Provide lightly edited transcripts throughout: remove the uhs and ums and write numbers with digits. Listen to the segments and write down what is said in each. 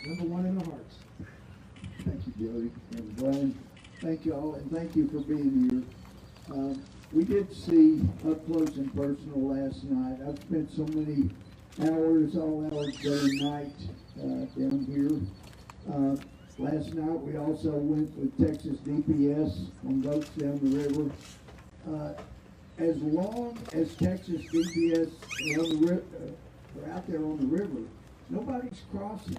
Number one in our hearts. Thank you, Jody. And Brian, thank you all, and thank you for being here. We did see up close and personal last night. I've spent so many hours, all hours, day and night down here. Last night we also went with Texas DPS on boats down the river. As long as Texas DPS are out there on the river, nobody's crossing.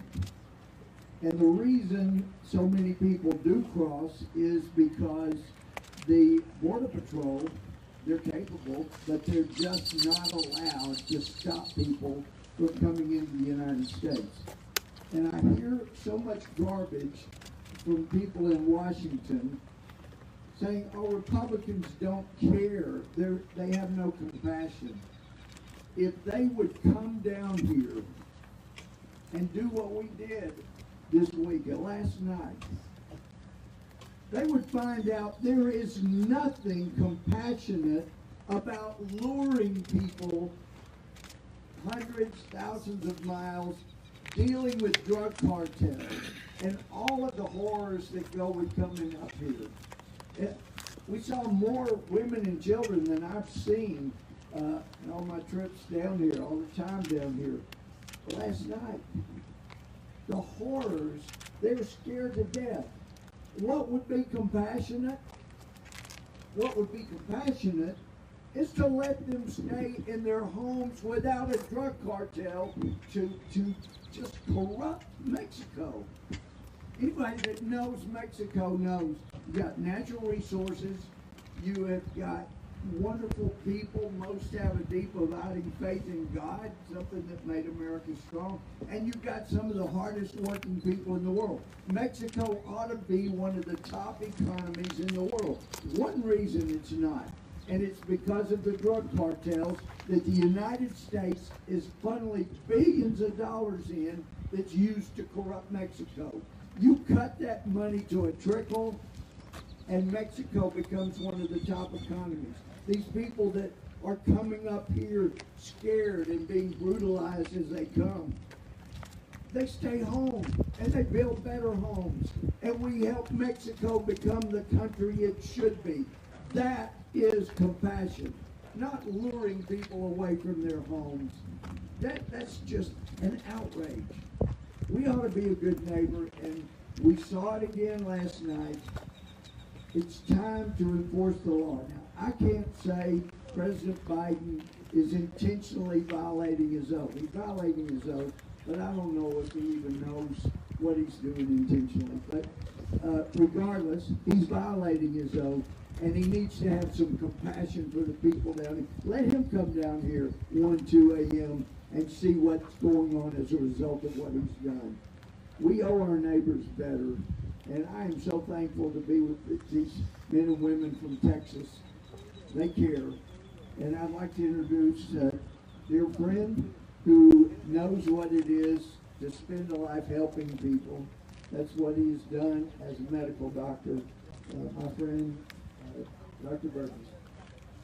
And the reason so many people do cross is because the Border Patrol, they're capable, but they're just not allowed to stop people from coming into the United States. And I hear so much garbage from people in Washington saying, oh, Republicans don't care. They have no compassion. If they would come down here and do what we did this week, last night, they would find out there is nothing compassionate about luring people hundreds, thousands of miles, dealing with drug cartels, and all of the horrors that go with coming up here. We saw more women and children than I've seen in all my trips down here, all the time down here. Last night, the horrors, they were scared to death. What would be compassionate? What would be compassionate is to let them stay in their homes without a drug cartel to just corrupt Mexico. Anybody that knows Mexico knows you got natural resources, you have got wonderful people, most have a deep abiding faith in God, something that made America strong, and you've got some of the hardest working people in the world. Mexico ought to be one of the top economies in the world. One reason it's not, and it's because of the drug cartels that the United States is funneling billions of dollars in that's used to corrupt Mexico. You cut that money to a trickle, and Mexico becomes one of the top economies. These people that are coming up here scared and being brutalized as they come, they stay home and they build better homes. And we help Mexico become the country it should be. That is compassion, not luring people away from their homes. That's just an outrage. We ought to be a good neighbor, and we saw it again last night. It's time to enforce the law. Now, I can't say President Biden is intentionally violating his oath. He's violating his oath, but I don't know if he even knows what he's doing intentionally. But regardless, he's violating his oath, and he needs to have some compassion for the people down here. Let him come down here 1, 2 a.m. and see what's going on as a result of what he's done. We owe our neighbors better, and I am so thankful to be with these men and women from Texas. They care, and I'd like to introduce a dear friend who knows what it is to spend a life helping people. That's what he's done as a medical doctor. My friend, Dr. Burgess.